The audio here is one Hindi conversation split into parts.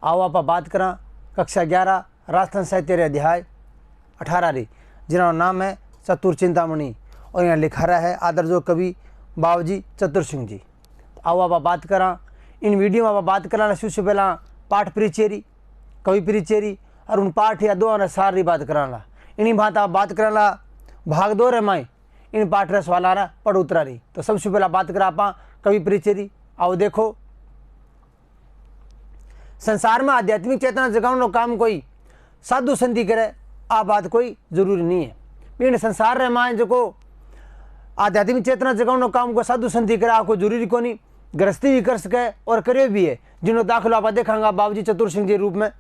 आओ आप बात करा कक्षा 11 राजस्थान साहित्य रे अध्याय 18 री, जिन्होंने नाम है चतुर चिंतामणि और यहाँ लिखा रहा है आदरजो कवि बाबूजी चतुर सिंह जी। आओ आप बात करा इन वीडियो में आप बात कराना सबसे पहला पाठ परिचेरी कवि परिचेरी और उन पाठ या दो सारी बात कराना इन्हीं बात आप बात कराना भाग 2 रे माई इन पाठ रे सवाल आ रहा पढ़ उतरा रही। तो सबसे पहला बात करा आप कवि परिचेरी। आओ देखो, संसार में आध्यात्मिक चेतना जगाने काम कोई साधु संति करे आ बात कोई जरूरी नहीं है। इन संसार रे माए जो आध्यात्मिक चेतना जगाने काम को साधु संति करे आपको जरूरी को नहीं, गृहस्थी भी कर सके और करे भी है। जिन्होंने दाखिल आप देखांगा बाबूजी चतुर सिंह जी रूप में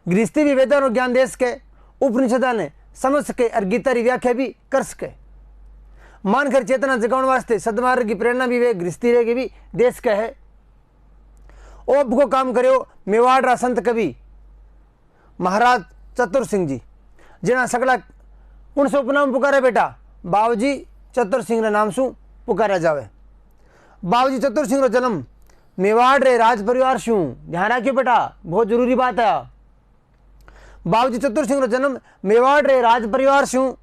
गृहस्थी भी वेदन और ज्ञान दे सके, उपनिषदा ने समझ सके और गीता की व्याख्या भी कर सके। मानकर चेतना जगाने वास्ते सदमार्ग की प्रेरणा भी वे गृहस्थी रे के भी देश के है। ओब को काम करो मेवाड़ रा संत कवि महाराज चतुर सिंह जी, जिन्हें सगला कौन से उपनाम पुकारे बेटा बाबूजी चतुर सिंह रे नाम सु पुकारा जावे। बाबूजी चतुर सिंह रो जन्म मेवाड़ रे राज परिवार शू, ध्यान रखियो बेटा बहुत जरूरी बात है। बाबूजी चतुर सिंह रो जन्म मेवाड़ रे राज परिवार शू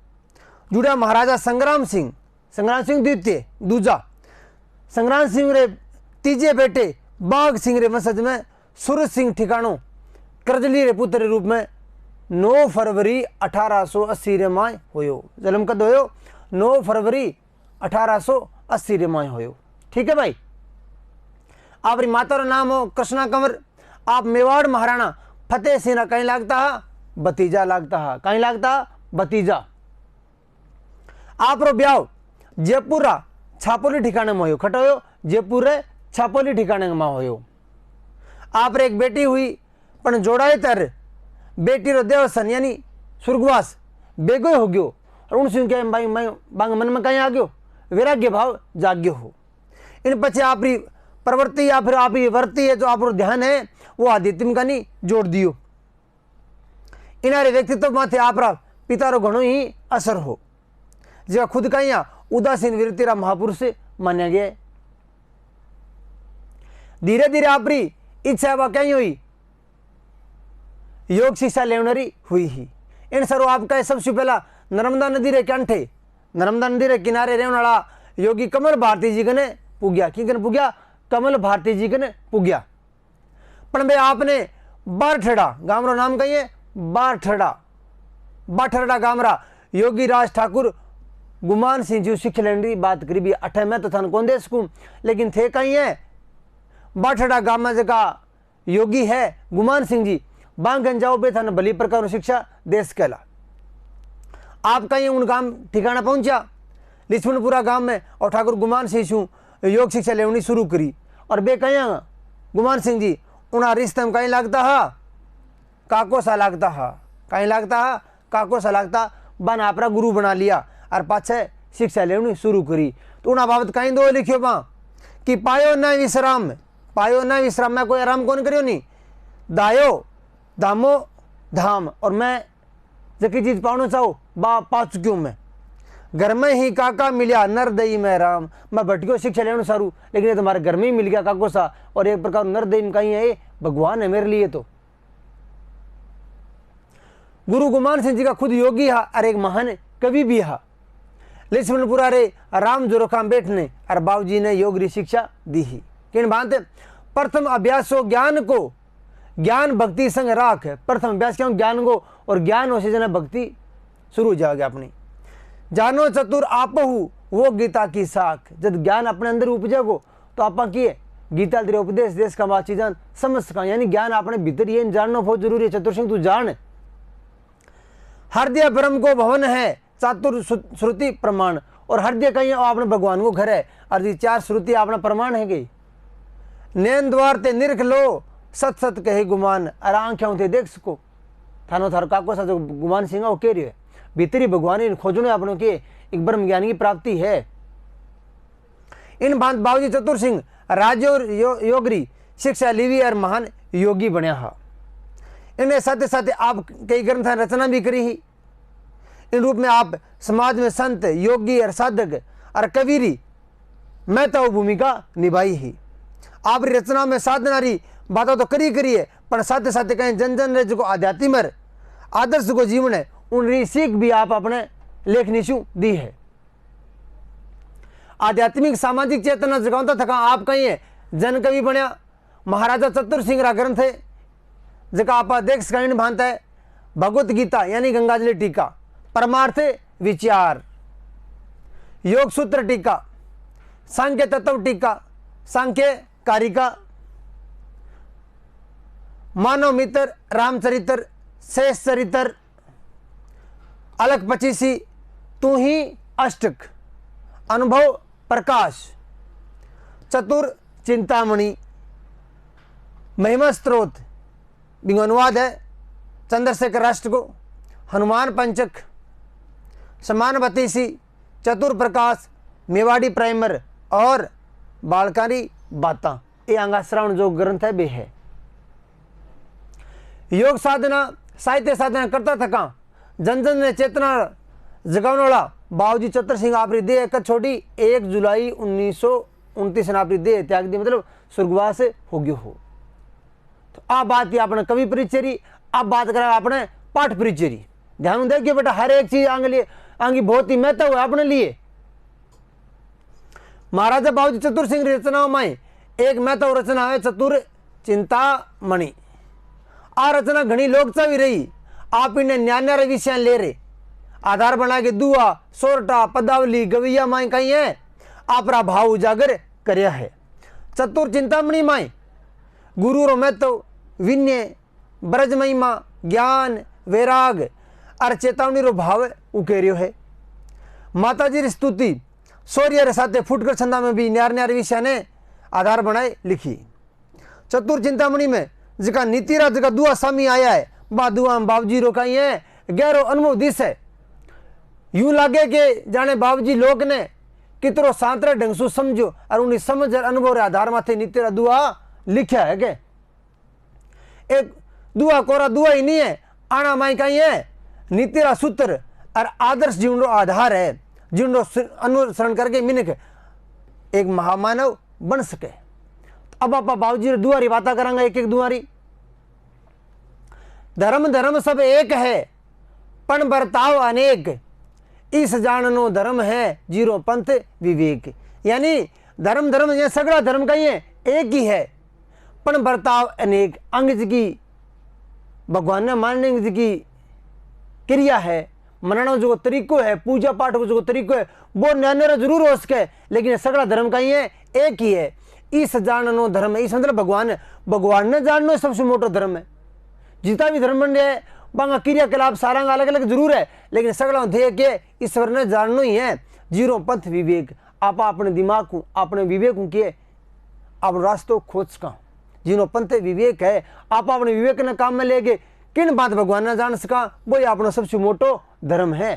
जुड़ा महाराजा संग्राम सिंह द्वितीय दूजा संग्राम सिंह रे तीजे बेटे बाघ सिंह रे वंशज में सूरज सिंह ठिकाणों करजली रे पुत्र रूप में 9 फरवरी 1880 रे माय होयो। जन्म कद होयो 9 फरवरी 1880 रे माय होयो। ठीक है भाई। आपरी माता रो नाम हो कृष्णा कंवर। आप मेवाड़ महाराणा फतेह सिंह रा कहीं लागता है भतीजा लागता है, कहीं लागता भतीजा। आप रो ब्याह जयपुर रा छापोली ठिकाने में होयो। खटो होयो जयपुर रे छापोली ठिकाने में होयो। आप रे एक बेटी हुई पण जोड़ाए तर बेटी रो देवसन यानी स्वर्गवास बेगो हो गयो और उनसे क्या भाई मैं बांग मन में कहीं आ गयो वैराग्य भाव जाग्यो हो। इन पछे आपरी प्रवृत्ति या फिर आपकी वर्ती है जो आप ध्यान है वो आध्यात्मिक का नहीं जोड़ दियो। इनारे व्यक्तित्व माथे आपरा पिता रो घणो ही असर हो, जो खुद का यहाँ उदासीन वृत्ति रा महापुरुष मान्या गया। धीरे धीरे आपरी इच्छा व कहीं हुई योग शिक्षा लेवनरी हुई ही। इन सरो आपका सबसे पहला नर्मदा नदी रे कंठे नर्मदा नदी रे किनारे रहने वाला योगी कमल भारती जी कने पुग्या। की कने पुग्या? कमल भारती जी कने पुग्या। पण भाई आपने बारठड़ा गांव रो नाम कही है बारठड़ा गांव रा योगी राज ठाकुर गुमान सिंह जी शिक्षा लेने की बात करी भी अठे में तो थान कौन दे सकूं, लेकिन थे कहीं है बाठड़ा गांव में जगह योगी है गुमान सिंह जी बांगन जाओ बे थान भली प्रकार शिक्षा देश कहला। आप कहीं उन गांव ठिकाना पहुंचा लिछमनपुरा गांव में और ठाकुर गुमान सिंह शू योग शिक्षा लेवनी शुरू करी और बे कहीं गुमान सिंह जी उना रिश्ते में कहीं लगता है काको सा लगता है कहीं लगता है काको सा लगता बन आपरा गुरु बना लिया और पाछे शिक्षा लेवनी शुरू करी। तो उना बाबत कहीं दो लिखियो बा कि पायो न विश्राम मैं कोई आराम कौन करियो नहीं दायो धामो धाम और मैं जकी चीज पाना चाहो बा पा चुक्यों मैं घर में ही काका मिलिया नर दई में राम। मैं भटकियो शिक्षा लेने सारू लेकिन ये तुम्हारे घर में ही मिल गया काको सा और एक प्रकार नर दई में कहीं है भगवान है मेरे लिए। तो गुरु गुमान सिंह जी का खुद योगी है और एक महान कवि भी है। लिछमनपुरा रे राम जोरोखाम बैठने और बाबूजी ने योग री शिक्षा दी ही। किन बात प्रथम अभ्यासो ज्ञान को ज्ञान भक्ति संग राख। प्रथम अभ्यास क्यों ज्ञान को और ज्ञान हो से जना भक्ति शुरू हो जाएगी अपनी। जानो चतुर आपहु वो गीता की साख। जब ज्ञान अपने अंदर उपजेगो तो आप किए गीता तेरे उपदेश देश का बात चीजान समझ सका यानी ज्ञान अपने भीतर ये जानना बहुत जरूरी है। चतुर सिंह तू जान हृदय ब्रह्म को भवन है चातुर श्रुति प्रमाण और हृदय कहीं आपने भगवान को घर है और ये 4 श्रुति अपना प्रमाण है गई। नैन द्वार ते निर्ख लो सत सत कहे गुमान और आंखें थे देख सको थानो थारो काको सा जो गुमान सिंह वो कह रही है भीतरी भगवान खोजने अपनों के एक ब्रह्म ज्ञान की प्राप्ति है। इन भांत बाबूजी चतुर सिंह राजो योगरी शिक्षा लीवी और महान योगी बनया हा। इनके साथ साथ आप कई ग्रंथ रचना भी करी ही। इन रूप में आप समाज में संत योगी और साधक और कवीरी मैं तो भूमिका निभाई ही। आप रचना में साधनारी बातों तो करी है, पर साथ साथ कहीं जन जन रे जो आध्यात्मिक आदर्श को जीवन है उन सीख भी आप अपने लेखनी शू दी है। आध्यात्मिक सामाजिक चेतना जगाता थका आप कहीं है जन कवि बनया महाराजा चतुर सिंह रा ग्रंथ है जका आप देख सकते भानता है भगवत गीता यानी गंगाजली टीका, परमार्थ विचार, योग सूत्र टीका, सांख्य तत्व टीका, सांख्य कारिका, मानव मित्र, रामचरित्र, शेष चरित्र, अलग पचीसी, तू ही अष्टक, अनुभव प्रकाश, चतुर चिंतामणि, महिमा स्त्रोत बिंग अनुवाद है चंद्रशेखर राष्ट्र को, हनुमान पंचक, समान बतीसी, चतुर प्रकाश, मेवाड़ी प्राइमर और बालकारी बाता, ये अंगाश्रावण जो ग्रंथ है वे है। योग साधना साहित्य साधना करता थका जन जन ने चेतना जगाने वाला बाबूजी चतुर सिंह आपरी देह एक छोड़ी 1 जुलाई 1929 ने आपरी देह त्याग दी, मतलब स्वर्गवास हो गयो हो। तो आ बात आपने कवि परिचरी, अब बात करें आपने पाठ परिचरी। ध्यान देखिए बेटा, हर एक चीज आगे बहुत ही महत्व है अपने लिए। महाराजा बाबूजी चतुर सिंह रचनाओं में एक महत्व रचना है चतुर चिंतामणि। आ रचना घनी लोकचावी रही, आप इन्हें न्यान्या विषय ले रहे आधार बना के दुआ सोरठा पदावली गवैया माई कही है आपरा भाव उजागर करया है। चतुर चिंतामणि माई गुरु रो महत्व, विनय, ब्रज महिमा, ज्ञान, वैराग और चेतावनी रो भाव उकेरियो है। माताजी री स्तुति सूर्य रे साथे फुटकर छंदा में भी न्यार न्यार विषय ने आधार बनाए लिखी। चतुर चिंतामणि में जिका नीतिरा जिका दुआ सामी आया है बा दुआ बाबूजी रो कही है गहरो अनुभव दिस है। यूं लागे के जाने बाबूजी लोग ने कितरो सांतरे ढंग सु समझो और उन्हें समझ और अनुभव रे आधार माथे नीतिरा दुआ लिखा है के। एक दुआ कोरा दुआ ही नहीं है, आना माई कही है नीतिरा सूत्र और आदर्श जीवन रो आधार है जीवन रो अनुसरण करके मिनक एक महामानव बन सके। अब आप बाबूजी दुआरी बात करांगा एक एक दुआरी। धर्म धर्म सब एक है पण बर्ताव अनेक, इस जाननो धर्म है जीरो पंथ विवेक। यानी धर्म धर्म ये सगड़ा धर्म का ही है एक ही है पण बर्ताव अनेक। अंग की भगवान ने मानने की क्रिया है, मनना जो तरीको है, पूजा पाठ को जो तरीको है वो नया जरूर हो सके, लेकिन सगड़ा धर्म का ही है एक ही है। इस जाननो धर्म है, इस मतलब भगवान ने जानना सबसे मोटा धर्म है। जितना भी धर्म बन है बांगा क्रियाकलाप सारा अलग अलग जरूर है, लेकिन सगड़ा ध्येय के ईश्वर ने जानना ही है जीरो पंथ विवेक। आप अपने दिमाग को अपने विवेक को किए आप रास्तों खोज का जिनो पंथ विवेक है, आप अपने विवेक ने काम में लेके किन बात भगवान ने जान सका वही अपना सबसे मोटो धर्म है।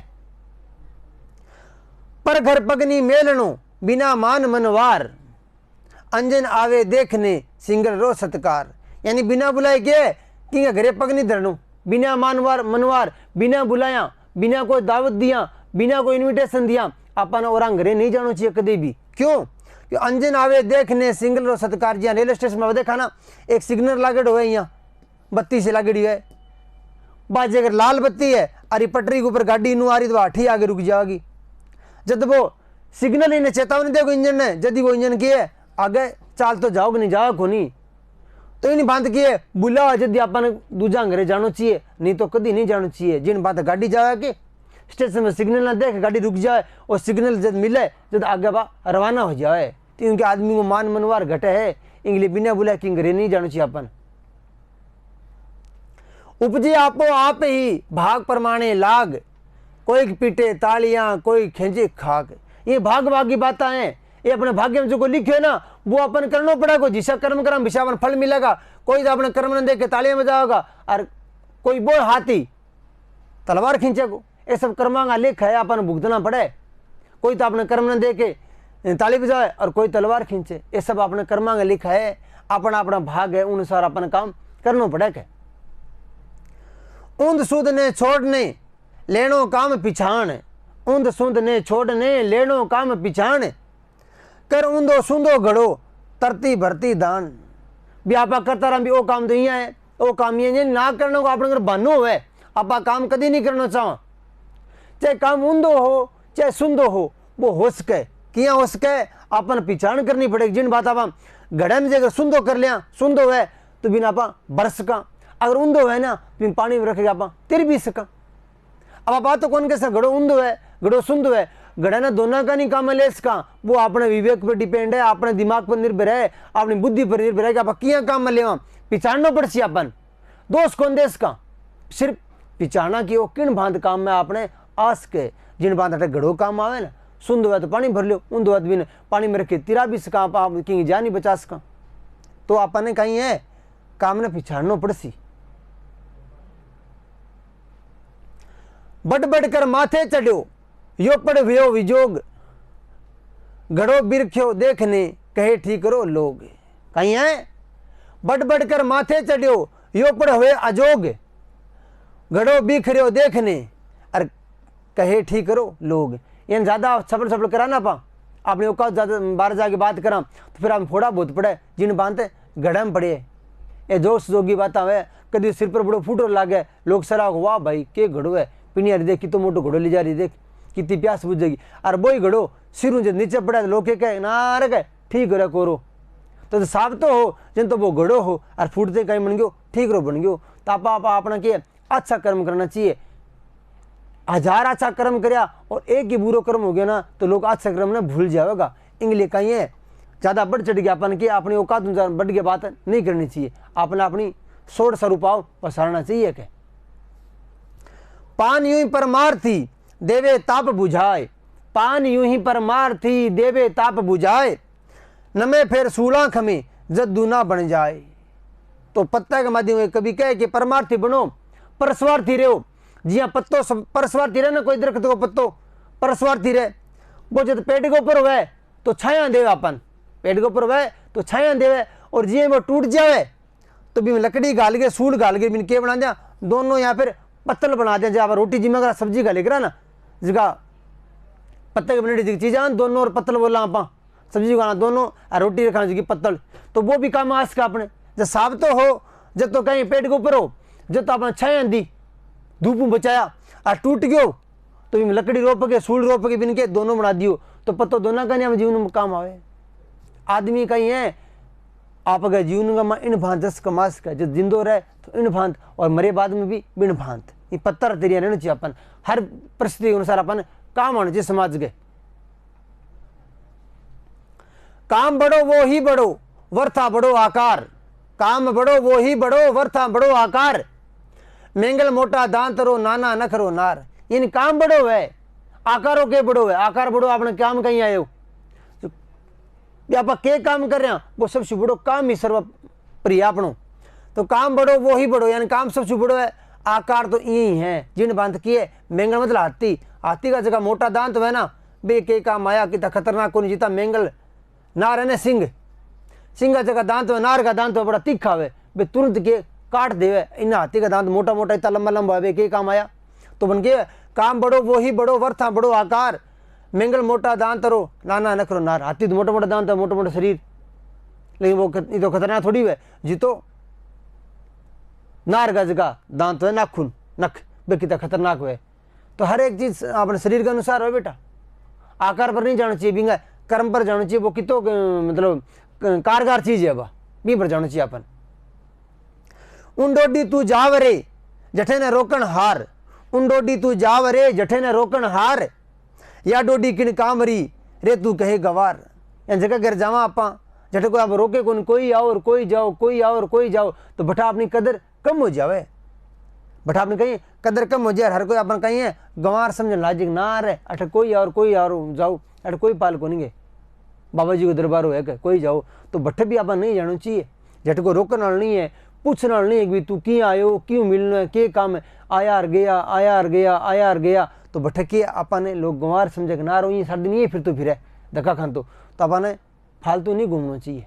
पर घर पगनी मेलनो बिना मान मनवार, अंजन आवे देखने सिंगल रो सत्कार। यानी बिना बुलाए के कि घरे पगनी धरनो, बिना मानवार मनवार, बिना बुलाया, बिना कोई दावत दिया, बिना कोई इनविटेशन दिया अपन और घरे नहीं जाना चाहिए कभी भी। क्यों कि अंजन आवे देखने सिंगल रो सत्कार। जी रेलवे स्टेशन में देखा ना एक सिग्नल लागेड हुआ यहाँ बत्ती से लागेड़ी है, बाजे अगर लाल बत्ती है अरे पटरी के ऊपर गाड़ी नू आ रही तो आठी आगे रुक जाएगी। जब वो सिग्नल इन्हें चेतावनी देगा इंजन ने, यदि वो इंजन किए आगे चाल तो जाओगे नहीं जाओ को नहीं तो इन बात किए बुला यदि अपन दूजा घरे जानो चाहिए, नहीं तो कभी नहीं जाना चाहिए। जिन बात गाड़ी जाए कि स्टेशन में सिग्नल ना देख गाड़ी रुक जाए और सिग्नल जब मिले जब आगे बा रवाना हो जाए तो इनके आदमी को मान मनवार घटे है, इंग्लिश बिना बुलाए कि घरे नहीं जाना चाहिए। अपन उपजे आपो आप ही भाग परमाणे लाग, कोई पीटे तालियां कोई खेंचे खाक। ये भाग भाग की बातें हैं, ये अपने भाग्य में जो को लिखे ना वो अपन करना पड़ेगा। जिसा कर्म करम विषावन फल मिलेगा। कोई तो अपने कर्म न देख के तालियां बजाएगा और कोई बोल हाथी तलवार खींचेगा। ये सब कर्मा का लेख है, अपन भुगतना पड़े। कोई तो अपने कर्म न दे के ताली बजाए और कोई तलवार खींचे, ये सब अपने कर्मा का लेख है। अपना अपना भाग है, अनुसार अपन काम करना पड़ेगा। ऊंद सुध ने छोड़ने लेनो काम पिछाण, ऊंद सुंद ने छोड़ने लेनो काम पिछाण, कर ऊंदो सुंदो घड़ो तरती भरती दान। भी आप करता रहा भी वो काम तो यहाँ है, वो काम ये ना करने को अपने घर बनो है, आप काम कभी नहीं करना चाहो, चाहे काम ऊंधो हो चाहे सुंदो हो, वो हो सके किया हो सके अपन पहचान करनी पड़ेगी। जिन बात आप घड़े में जगह सुंदो कर लिया, सुंदो है तो बिना आप बरस का, अगर ऊंधो है ना तो पानी में रखेगा आप तिर भी सका। अब बात तो कौन कैसा घड़ो ऊंधो है घड़ो सुंदो है, घड़ा ना दोनों का नहीं काम ले इसका, वो अपने विवेक पर डिपेंड है, अपने दिमाग पर निर्भर है, अपनी बुद्धि पर निर्भर है कि आप किया काम ले पिछाड़ना पड़सी अपन दोष कौन देश का, सिर्फ पिछाड़ना की वो किन भांत काम में आपने आस के जिन बात घड़ो काम आवे ना, सुंदो है तो पानी भर लो, ऊंधो है तो बिन पानी में रखे तिरा भी सका, आप की जान नहीं बचा सका। तो आपने कहीं है काम ने पिछाड़ना पड़सी। बड़ बड़ कर माथे चढ़ो यो पड़ व्यो विजोग, घड़ो बिरख्यो देखने कहे ठीक करो लोग। कहीं है बड़ बड़ कर माथे चढ़ो यो पड़ हुए अजोग, घड़ो बिखरियो देखने और कहे ठीक करो लोग। यानी ज्यादा सफल सफल करा ना पा अपने औकात ज्यादा बाहर जाके बात करा तो फिर हम थोड़ा बहुत पड़े जिन बांधते घड़े में पड़े ये जोश जोगी बात आवे, कभी सिर पर बड़ो फूटो लागे, लोग सराह वाह भाई के घड़ो है पिनिया देख कि तो मोटो घड़ो ले जा रही, देख कितनी प्यास बुझेगी, और वही घड़ो सिरों जब नीचे पड़ा तो लोग कहे ना रे ठीक हो कोरो, तो साफ तो हो जिन तो वो घड़ो हो और फूटते कहीं बन गयो ठीक रो बन गयो। तो आप अपना के अच्छा कर्म करना चाहिए, हजार अच्छा कर्म करया और एक ही बुरो कर्म हो गया ना तो लोग अच्छा कर्म ने भूल जाएगा। इंग्लिश कहीं है ज्यादा बढ़ चढ़ गया अपन की अपनी औकात बढ़ गया बात नहीं करनी चाहिए, अपना अपनी सोच स्वरूपाव पसारना चाहिए। के पान यूं ही परमार्थी देवे ताप बुझाए, पान यूं ही परमार्थी देवे ताप बुझाए, नमे फिर सूला खमे जद्दू ना बन जाए। तो पत्ता के माध्यम में कभी कहे कि परमार्थी बनो परस्वार्थी रहो, जी हाँ पत्तो परस्वार्थी रहे ना, कोई दरख्त को पत्तो परस्वार्थी रहे, वो जब पेड़ के ऊपर हुए तो छाया देवे, अपन पेड़ के ऊपर हुए तो छाया देवे, और जी वो टूट जाए तो भी लकड़ी गाल के सूढ़ गाल के बिन के बना दिया दोनों, या फिर पत्तल बना दिया जब रोटी जी में अगर सब्जी का लेकर ना जगह पत्ते के बने चीज दोनों, और पत्तल बोला आप सब्जी खाना दोनों और रोटी खाना जी पत्तल, तो वो भी काम आस का अपने जब साफ तो हो, जब तो कहीं पेट के ऊपर हो, जब तो अपना छाया दी धूप में बचाया और टूट गयो तो लकड़ी रोप के सूढ़ रोप के बिन के दोनों बना दियो, तो पत्तो दोनों का नहीं जीवन में काम आवे। आदमी कहीं है आप अगर जीवन का इन भांत जस कमास का जब जिंदो रहे तो इन भांत, और मरे बाद में भी बिन भांत, ये पत्थर तेरिया रहना चाहिए अपन हर परिस्थिति के अनुसार अपन काम आना चाहिए समाज के। काम बढ़ो वो ही बढ़ो वर्था बढ़ो आकार, काम बढ़ो वो ही बढ़ो वर्था बढ़ो आकार, मेंगल मोटा दांत रो नाना नखरो नार। यानी काम बढ़ो है आकारों के बढ़ो है, आकार बढ़ो आपने काम कहीं आए हो आप के काम कर रहे हैं वो सबसे बड़ो काम ही सर्व प्रिय आपनो, तो काम बढ़ो वो ही बढ़ो, यानी काम सबसे बड़ो है, आकार तो यही है जिन बांध किए। मेंगल मतलब हाथी, हाथी का जगह मोटा दांत है ना बे के काम आया कि खतरनाक को नहीं जीता। मेंगल नार है ना सिंह, सिंह का जगह दांत है, नार का दांत है बड़ा तीखा है बे तुरंत के काट देवे, इन हाथी का दांत मोटा मोटा इतना लंबा लंबा है के काम आया। तो बन के काम बढ़ो वो ही बढ़ो वर्था बढ़ो आकार, मेंगल मोटा दांत रो नाना नखरो नार। हाथी तो मोटा मोटा दांत है मोटा मोटा शरीर, लेकिन वो ये तो खतरनाक थोड़ी है जी। तो नार का जगह दांत है नाखून नख बे कितना खतरनाक है। तो हर एक चीज अपने शरीर के अनुसार हो बेटा, आकार पर नहीं जाना चाहिए, बिंगा कर्म पर जाना चाहिए। वो कितो मतलब कारगर चीज है वह बी पर जाना चाहिए अपन। उंडोडी तू जावरे जठे ने रोकन हार, उंडोडी तू जावरे जठे ने रोकन हार, या डोडी किन कामरी रे तू कहे गवार। या जगह घर जावा आपा जठे को आप रोके कौन, कोई आओ और कोई जाओ, कोई आओ और कोई जाओ, तो बटा अपनी कदर कम हो जावे, बटा अपनी कहीं कदर कम हो जाए। हर कोई अपन कहीं है गंवार समझ लाजिक ना रहे, अठ कोई और कोई और जाओ, अठ कोई पाल को नहीं बाबा जी को दरबार है कि कोई जाओ, तो बट्ठे भी अपन नहीं जाना चाहिए। जट को रोकने वाला नहीं है, पूछने वाला नहीं है कि तू क्यों आयो क्यों मिलना है के काम है, आया और गया आया और गया आया और गया। तो बट्ठे के अपन लोग गंवार समझे ना रो सर्दी नहीं है फिर तो फिर धक्का खान तो अपन फालतू नहीं घूमना चाहिए।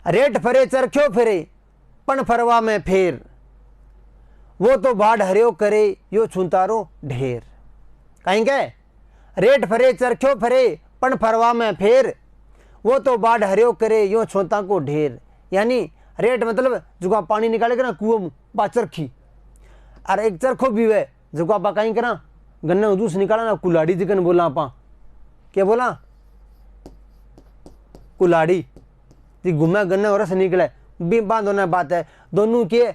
रेट फरे चरख्यो फिरे पण फरवा में फेर, वो तो बाढ़ हरियो करे यो छुंतारो ढेर। कहीं के रेट फरे चरख्यो फरे पण फरवा में फेर, वो तो बाढ़ हरियो करे यूँ छोता को ढेर, यानी रेट मतलब जो आप पानी निकाले ना कुओं में बा चरखी, और एक चरखो भी है जो आप कहीं करा गन्ना जूस निकाला ना कुलाड़ी जिकन बोला आप क्या बोला कुलाड़ी ती घूमे गन्ना और रस निकले भी बांध होना बात है। दोनों के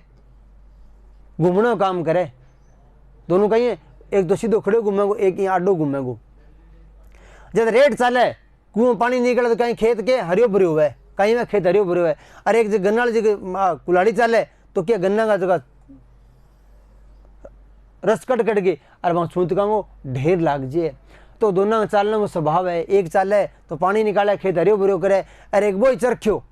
घूमना काम करे, दोनों कहीं एक तो सीधो खड़े घूमेगो एक ही आडो घूमेगो। जब रेट चले कुओं पानी निकले तो कहीं खेत के हरियो भरियो हुआ है, कहीं में खेत हरियो भरियो है, और एक जगह गन्ना जगह कुलाड़ी चले तो क्या गन्ना का जगह रस कट कट के और वहाँ छूत का वो ढेर लाग जाए। तो दोनों का चालने को स्वभाव है, एक चाले तो पानी निकाले खेत हरियो भरियो करे, और एक वो ही चरख्यो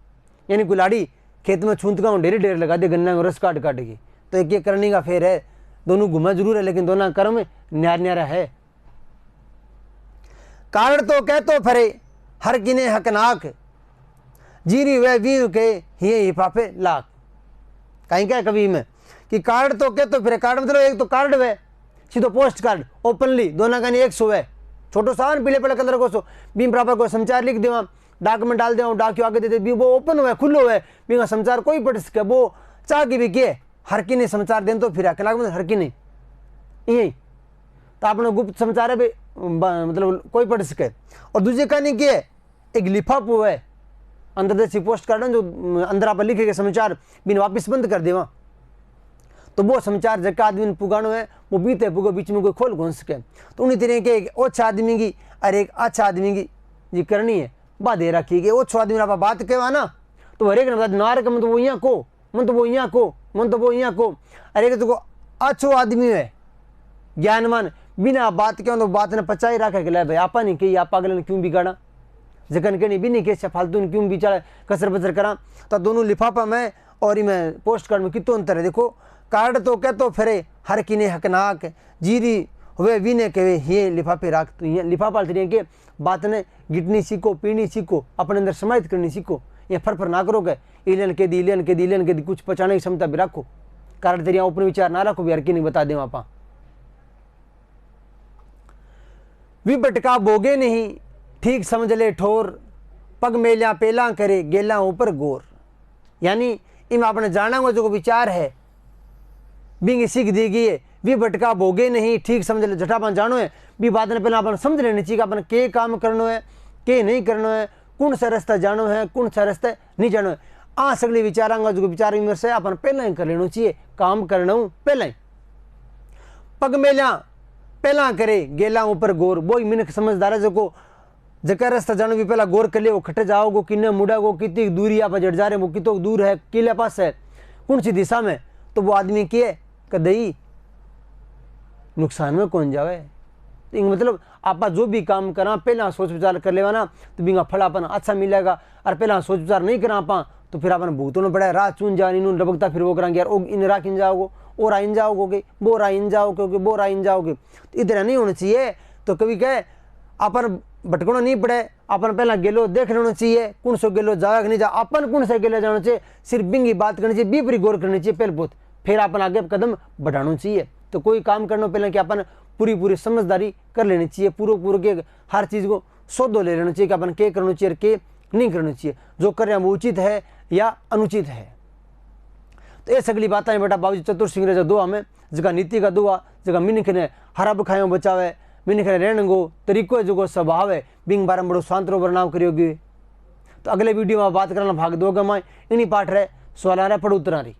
यानी कुलाड़ी खेत में छूत का ढेर ढेर लगा दे गन्ना को रस काट काट के। तो एक ये करने का फेर है, दोनों घुमा जरूर है लेकिन दोनों कर्म न्यार न्यारा है। कारण तो कह तो फरे हर किने हकनाक, जीरी वे वीर के हिये हिफाफे लाख। कहीं क्या कवि में कि कार्ड तो कह तो फिर कार्ड मतलब एक तो कार्ड वे सीधो पोस्ट कार्ड ओपनली दोनों का नहीं एक सो है छोटो सान पीले पीले कलर को सो बीम बराबर को समाचार लिख देवा डॉक्यूमेंट डाल देवा डाक्यू आगे दे दे वो ओपन हुआ खुलो है बीमा समाचार कोई पढ़ सके वो चाह की भी के हर की नहीं समाचार दें तो फिर अकेला मतलब हर की नहीं यही तो आपने गुप्त समाचार है भी मतलब कोई पढ़ सके। और दूसरी कहानी की है एक लिफाफा है अंदर देसी पोस्ट कार्ड जो अंदर आप लिखे गए समाचार बिन वापिस बंद कर देवा तो वो समाचार जगह आदमी ने पुगानो है वो बीते पुगो बीच में कोई खोल घुस सके। तो उन्हीं तरह के एक अच्छा आदमी की और एक अच्छा आदमी की जी करनी है बा दे रखी कि ओछो आदमी आप बात कहवा ना तो हरेक ने बता नार के मन तो वो यहाँ को मन तो वो यहाँ को मन तो वो यहाँ को अरे तो अच्छो आदमी है ज्ञानवान बिना बात के तो बात ने पचाई रखे के भाई आपा नहीं कही आप अगले ने क्यों बिगाड़ा जगन के नहीं भी नहीं कैसे फालतू ने क्यों बिचारा कसर बसर करा। तो दोनों लिफाफा में और मैं पोस्ट कार्ड में कितो अंतर है देखो कार्ड तो कह तो फिरे हर किने हकनाक जीरी हुए वीने कहे ये लिफाफे राख तो ये लिफाफा तरीके के बात ने गिटनी सीखो पीनी सीखो अपने अंदर समाहित करनी सीखो ये फर ना करो के इलन के दी कुछ पचाने की क्षमता भी रखो कार्ड तेरिया ऊपर विचार ना रखो भी हर की नहीं बता दें आप भी भटका बोगे नहीं ठीक समझ ले ठोर पग मेलिया पेला करे गेला ऊपर गोर। यानी इम आपने जाना हुआ जो विचार है बिंग सीख दी गई है भी भटका बोगे नहीं ठीक समझ ले झटापन जानो है भी बात ने पहले अपन समझ लेनी चाहिए अपन के काम करनो है के नहीं करनो है कौन सा रास्ता जानो है कौन सा रास्ता नहीं जानो है आ सगली विचारांगा जो विचार विमर्श है अपन पहला ही कर लेना चाहिए काम करना पहला ही पग मेलिया पहला करे गेला ऊपर गोर वो मिनख समझदार है जो जगह रास्ता जानो भी पहला गौर कर ले वो खटे जाओगो किन्ने मुड़ागो कितनी दूरी आप जड़ जा रहे वो कितो दूर है किले पास है कौन सी दिशा में तो वो आदमी किए कदई नुकसान में कौन जावे। तो मतलब आप जो भी काम करा पहला सोच विचार कर लेवा ना तो बिंगा फल अपन अच्छा मिलेगा और पहला सोच विचार नहीं करा आप तो फिर अपन भूतों पड़ा रात चून जा इन डबकता फिर वो करांगे यार इन राख इन जाओगे और आइन जाओगे बोर आइन जाओगे बोर आइन जाओगे तो इधर नहीं होना चाहिए। तो कभी कहे अपन भटकना नहीं पड़े अपन पहला गेलो देख लेना चाहिए कौन सो गेलो जाएगा नहीं जा अपन कौन सा गेलो जाना चाहिए सिर्फ बिंगी बात करनी चाहिए बीपरी गौर करनी चाहिए पहले बहुत फिर अपन आगे कदम बढ़ाना चाहिए। तो कोई काम करने पहले कि अपन पूरी समझदारी कर लेनी चाहिए पूरे के हर चीज़ को सौदो ले लेना चाहिए कि अपन के करना चाहिए के नहीं करना चाहिए जो कर रहे हैं वो उचित है या अनुचित है। तो ये सगली बातें बेटा बाबूजी चतुर सिंह रे दुआ में जगह नीति का दुआ जगह मिनख ने हरा बखायों बचावे मिनख ने रहने को तरीको जो स्वभाव है बिंग बारम बड़ो शांत रो बरनाव करियोगी। तो अगले वीडियो में बात करना भाग दोगे मैं इन्हीं पाठ रहे सवाल आ रहे पढ़ उतरा रही।